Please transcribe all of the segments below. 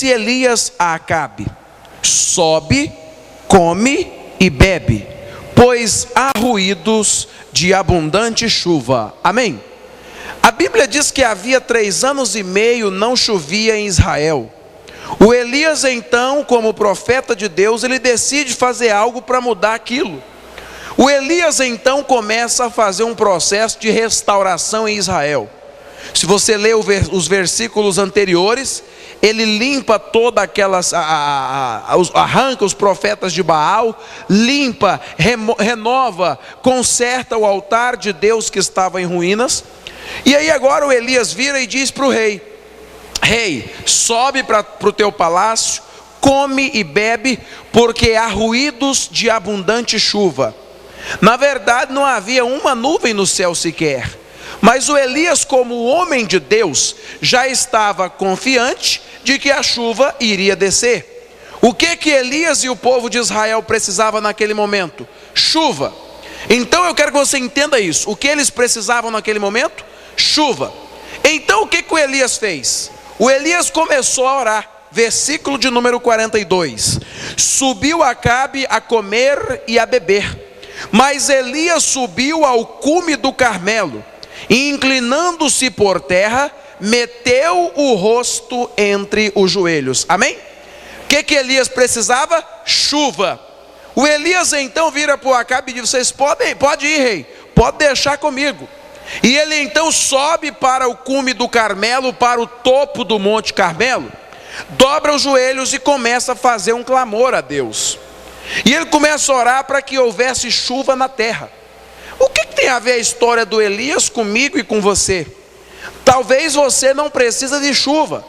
Disse Elias a Acabe: sobe, come e bebe, pois há ruídos de abundante chuva. Amém? A Bíblia diz que havia 3 anos e meio não chovia em Israel. O Elias então, como profeta de Deus, ele decide fazer algo para mudar aquilo. O Elias então começa a fazer um processo de restauração em Israel. Se você ler os versículos anteriores, ele limpa toda aquelas, arranca os profetas de Baal, limpa, renova, conserta o altar de Deus que estava em ruínas. E aí agora o Elias vira e diz para o rei: rei, sobe para o teu palácio, come e bebe, porque há ruídos de abundante chuva. Na verdade não havia uma nuvem no céu sequer, mas o Elias, como homem de Deus, já estava confiante de que a chuva iria descer. O que Elias e o povo de Israel precisavam naquele momento? Chuva. Então eu quero que você entenda isso. O que eles precisavam naquele momento? Chuva. Então o que o Elias fez? O Elias começou a orar. Versículo de número 42. Subiu Acabe a comer e a beber, mas Elias subiu ao cume do Carmelo, e inclinando-se por terra, meteu o rosto entre os joelhos. Amém? O que Elias precisava? Chuva. O Elias então vira para o Acabe e diz: pode ir, rei, pode deixar comigo. E ele então sobe para o cume do Carmelo, para o topo do Monte Carmelo, dobra os joelhos e começa a fazer um clamor a Deus. E ele começa a orar para que houvesse chuva na terra. O que tem a ver a história do Elias comigo e com você? Talvez você não precisa de chuva,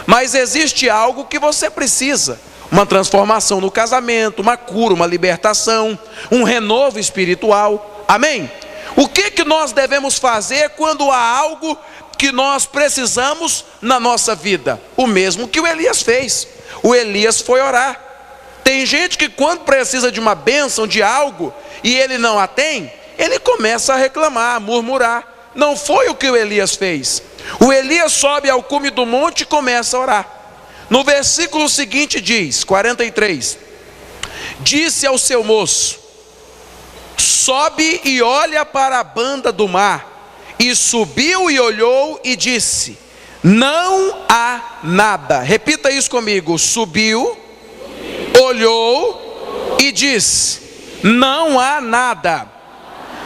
mas existe algo que você precisa: uma transformação no casamento, uma cura, uma libertação, um renovo espiritual. Amém? O que nós devemos fazer quando há algo que nós precisamos na nossa vida? O mesmo que o Elias fez. O Elias foi orar. Tem gente que quando precisa de uma bênção, de algo, e ele não a tem, ele começa a reclamar, a murmurar. Não foi o que o Elias fez. O Elias sobe ao cume do monte e começa a orar. No versículo seguinte diz, 43, disse ao seu moço: sobe e olha para a banda do mar. E subiu e olhou e disse: não há nada. Repita isso comigo: subiu, olhou e disse: não há nada.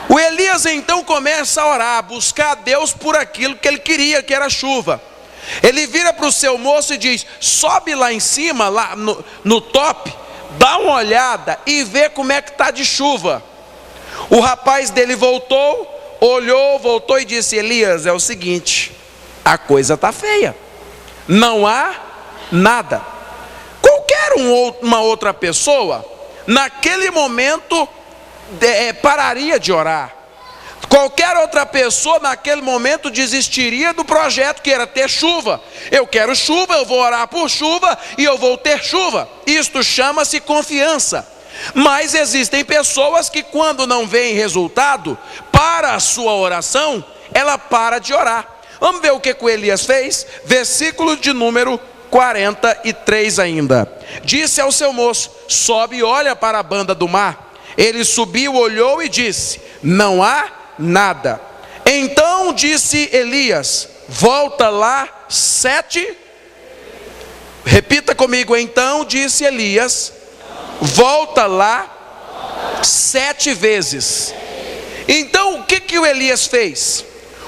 O Elias então começa a orar, a buscar a Deus por aquilo que ele queria, que era chuva. Ele vira para o seu moço e diz: sobe lá em cima, lá no top, dá uma olhada e vê como é que está de chuva. O rapaz dele voltou, olhou, voltou e disse: Elias, é o seguinte, a coisa está feia, não há nada. Qualquer uma outra pessoa, naquele momento, pararia de orar. Qualquer outra pessoa naquele momento desistiria do projeto que era ter chuva. Eu quero chuva, eu vou orar por chuva e eu vou ter chuva. Isto chama-se confiança. Mas existem pessoas que quando não veem resultado para a sua oração, ela para de orar. Vamos ver o que o Elias fez? Versículo de número 43 ainda. Disse ao seu moço: sobe e olha para a banda do mar. Ele subiu, olhou e disse: não há nada. Então disse Elias: volta lá 7. Repita comigo: então disse Elias: volta lá 7 vezes. Então o que o Elias fez?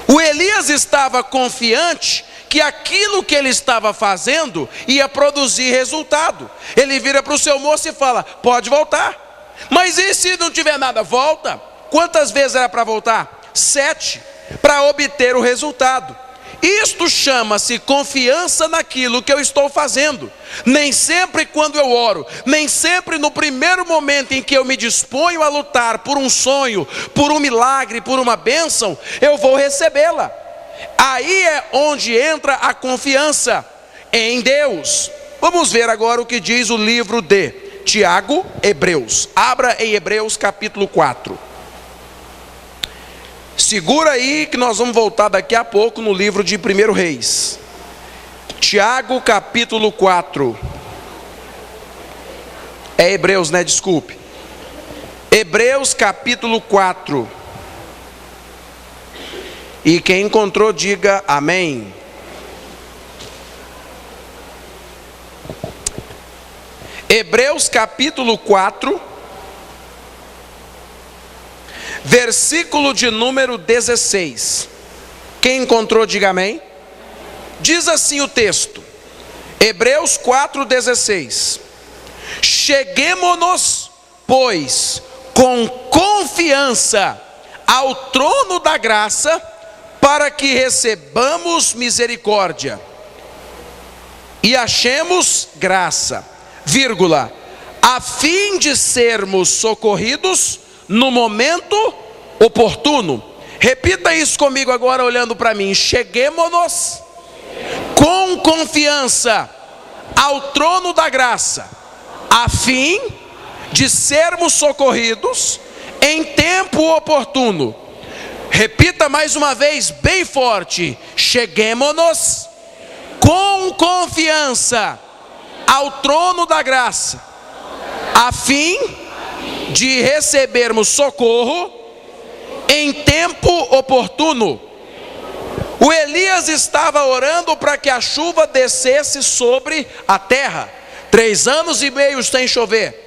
O Elias estava confiante que aquilo que ele estava fazendo ia produzir resultado. Ele vira para o seu moço e fala: pode voltar. Mas e se não tiver nada? Volta. Quantas vezes era para voltar? 7, para obter o resultado. Isto chama-se confiança naquilo que eu estou fazendo. Nem sempre quando eu oro, nem sempre no primeiro momento em que eu me disponho a lutar por um sonho, por um milagre, por uma bênção, eu vou recebê-la. Aí é onde entra a confiança em Deus. Vamos ver agora o que diz o livro de Tiago, Hebreus. Abra em Hebreus capítulo 4. Segura aí que nós vamos voltar daqui a pouco no livro de 1 Reis. Tiago capítulo 4. É Hebreus, né? Desculpe. Hebreus capítulo 4. E quem encontrou, diga amém. Hebreus capítulo 4, versículo de número 16. Quem encontrou, diga amém. Diz assim o texto, Hebreus 4,16: Cheguemo-nos, pois, com confiança ao trono da graça, para que recebamos misericórdia e achemos graça, vírgula, a fim de sermos socorridos no momento oportuno. Repita isso comigo agora, olhando para mim. Cheguemo-nos com confiança ao trono da graça, a fim de sermos socorridos em tempo oportuno. Repita mais uma vez, bem forte. Cheguemo-nos com confiança ao trono da graça, a fim de recebermos socorro em tempo oportuno. O Elias estava orando para que a chuva descesse sobre a terra. 3 anos e meio sem chover.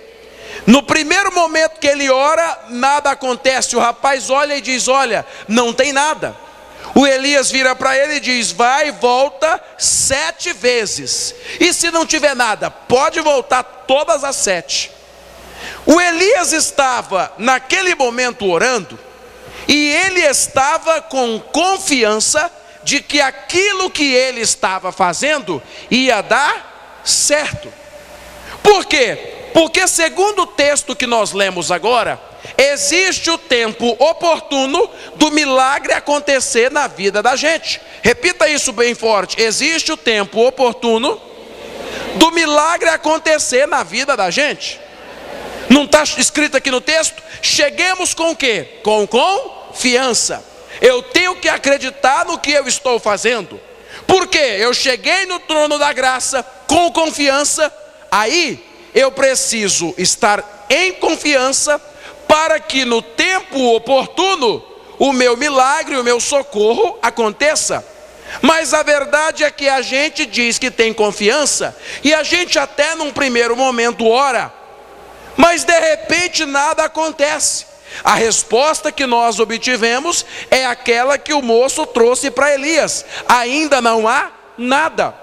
No primeiro momento que ele ora, nada acontece. O rapaz olha e diz: olha, não tem nada. O Elias vira para ele e diz: vai e volta 7 vezes. E se não tiver nada, pode voltar todas as 7. O Elias estava naquele momento orando, e ele estava com confiança de que aquilo que ele estava fazendo ia dar certo. Por quê? Porque segundo o texto que nós lemos agora, existe o tempo oportuno do milagre acontecer na vida da gente. Repita isso bem forte. Existe o tempo oportuno do milagre acontecer na vida da gente. Não está escrito aqui no texto? Cheguemos com o quê? Com confiança. Eu tenho que acreditar no que eu estou fazendo. Por quê? Eu cheguei no trono da graça com confiança. Aí eu preciso estar em confiança para que no tempo oportuno o meu milagre, o meu socorro aconteça. Mas a verdade é que a gente diz que tem confiança e a gente até num primeiro momento ora, mas de repente nada acontece. A resposta que nós obtivemos é aquela que o moço trouxe para Elias: ainda não há nada.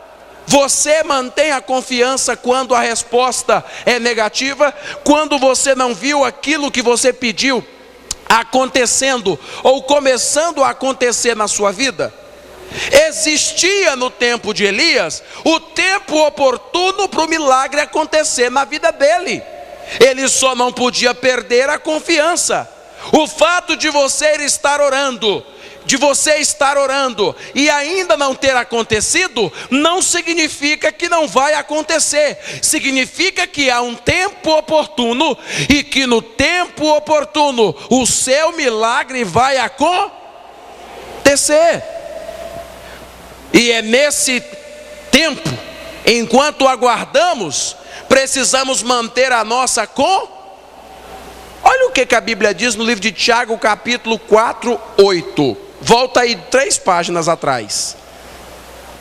Você mantém a confiança quando a resposta é negativa, quando você não viu aquilo que você pediu acontecendo ou começando a acontecer na sua vida? Existia no tempo de Elias o tempo oportuno para o milagre acontecer na vida dele. Ele só não podia perder a confiança. O fato de você estar orando e ainda não ter acontecido, não significa que não vai acontecer. Significa que há um tempo oportuno e que no tempo oportuno o seu milagre vai acontecer. E é nesse tempo, enquanto aguardamos, precisamos manter a nossa Olha o que a Bíblia diz no livro de Tiago, capítulo 4, 8. Volta aí 3 páginas atrás.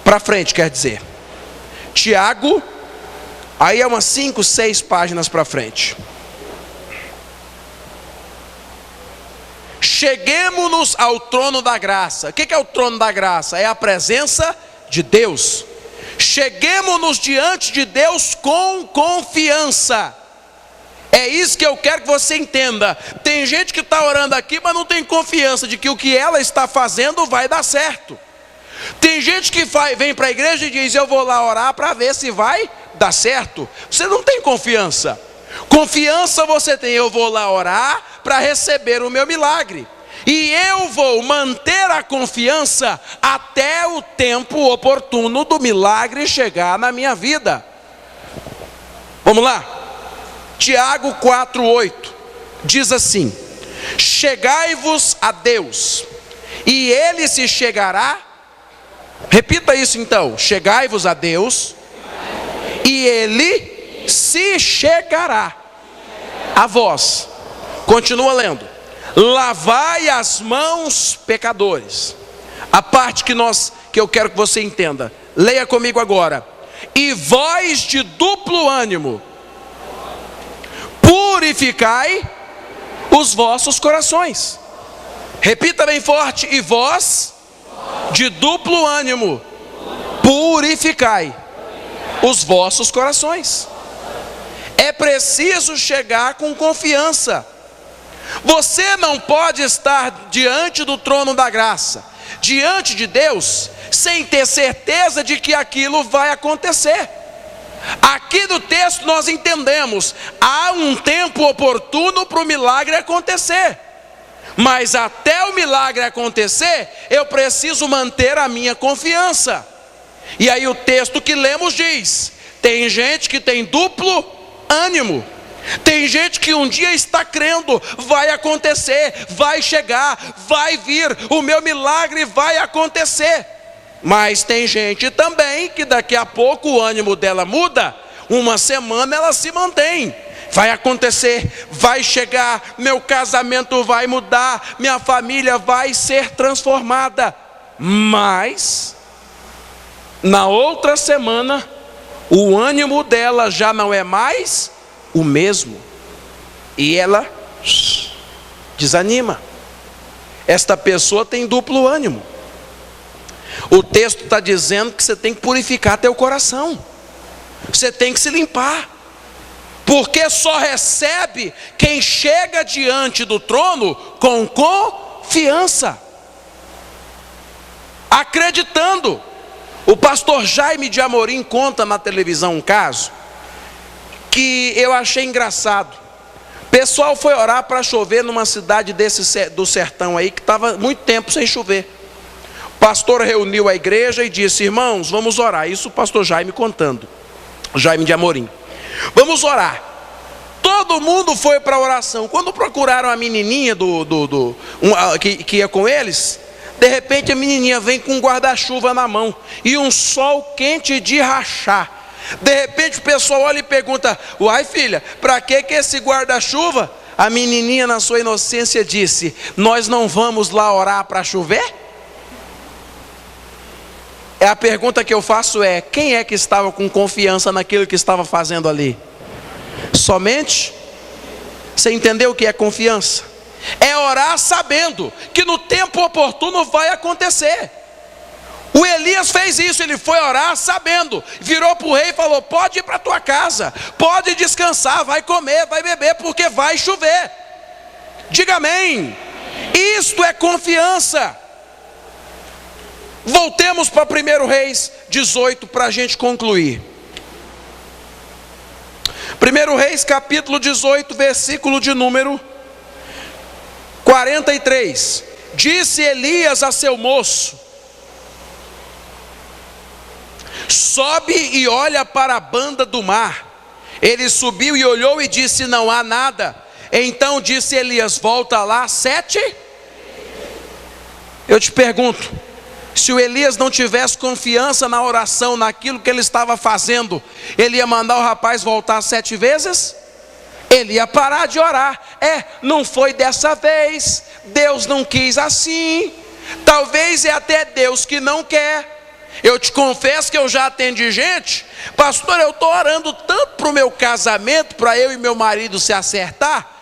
Para frente, quer dizer. Tiago, aí é umas 5, 6 páginas para frente. Cheguemo-nos ao trono da graça. O que é o trono da graça? É a presença de Deus. Cheguemo-nos diante de Deus com confiança. É isso que eu quero que você entenda. Tem gente que está orando aqui, mas não tem confiança de que o que ela está fazendo vai dar certo. Tem gente que vem para a igreja e diz: eu vou lá orar para ver se vai dar certo. Você não tem confiança. Confiança você tem: eu vou lá orar para receber o meu milagre. E eu vou manter a confiança até o tempo oportuno do milagre chegar na minha vida. Vamos lá? Tiago 4,8 diz assim: chegai-vos a Deus, e Ele se chegará Repita isso então: chegai-vos a Deus, e Ele se chegará a vós. Continua lendo: lavai as mãos, pecadores. A parte que eu quero que você entenda, leia comigo agora: e vós de duplo ânimo, purificai os vossos corações. Repita bem forte: e vós de duplo ânimo, purificai os vossos corações. É preciso chegar com confiança. Você não pode estar diante do trono da graça, diante de Deus, sem ter certeza de que aquilo vai acontecer. Aqui no texto nós entendemos: há um tempo oportuno para o milagre acontecer, mas até o milagre acontecer, eu preciso manter a minha confiança. E aí o texto que lemos diz: tem gente que tem duplo ânimo. Tem gente que um dia está crendo, vai acontecer, vai chegar, vai vir, o meu milagre vai acontecer. Mas tem gente também que daqui a pouco o ânimo dela muda, uma semana ela se mantém. Vai acontecer, vai chegar, meu casamento vai mudar, minha família vai ser transformada. Mas na outra semana, o ânimo dela já não é mais o mesmo, e ela desanima. Esta pessoa tem duplo ânimo. O texto está dizendo que você tem que purificar teu coração, você tem que se limpar, porque só recebe quem chega diante do trono com confiança, acreditando. O pastor Jaime de Amorim conta na televisão um caso que eu achei engraçado. O pessoal foi orar para chover numa cidade do sertão aí, que estava muito tempo sem chover. O pastor reuniu a igreja e disse: irmãos, vamos orar. Isso o pastor Jaime contando, Jaime de Amorim. Vamos orar. Todo mundo foi para a oração. Quando procuraram a menininha que ia com eles, de repente a menininha vem com um guarda-chuva na mão e um sol quente de rachar. De repente o pessoal olha e pergunta: uai filha, para que esse guarda-chuva? A menininha, na sua inocência, disse: nós não vamos lá orar para chover? A pergunta que eu faço é: quem é que estava com confiança naquilo que estava fazendo ali? Somente? Você entendeu o que é confiança? É orar sabendo que no tempo oportuno vai acontecer. O Elias fez isso, ele foi orar sabendo, virou para o rei e falou: pode ir para a tua casa, pode descansar, vai comer, vai beber, porque vai chover. Diga amém. Isto é confiança. Voltemos para 1 Reis 18 para a gente concluir. 1 Reis capítulo 18, versículo de número 43. Disse Elias a seu moço: sobe e olha para a banda do mar. Ele subiu e olhou e disse: não há nada. Então disse Elias: volta lá 7. Eu te pergunto, se o Elias não tivesse confiança na oração, naquilo que ele estava fazendo, ele ia mandar o rapaz voltar 7 vezes? Ele ia parar de orar. Não foi dessa vez, Deus não quis assim. Talvez é até Deus que não quer. Eu te confesso que eu já atendi gente: pastor, eu estou orando tanto para o meu casamento, para eu e meu marido se acertar,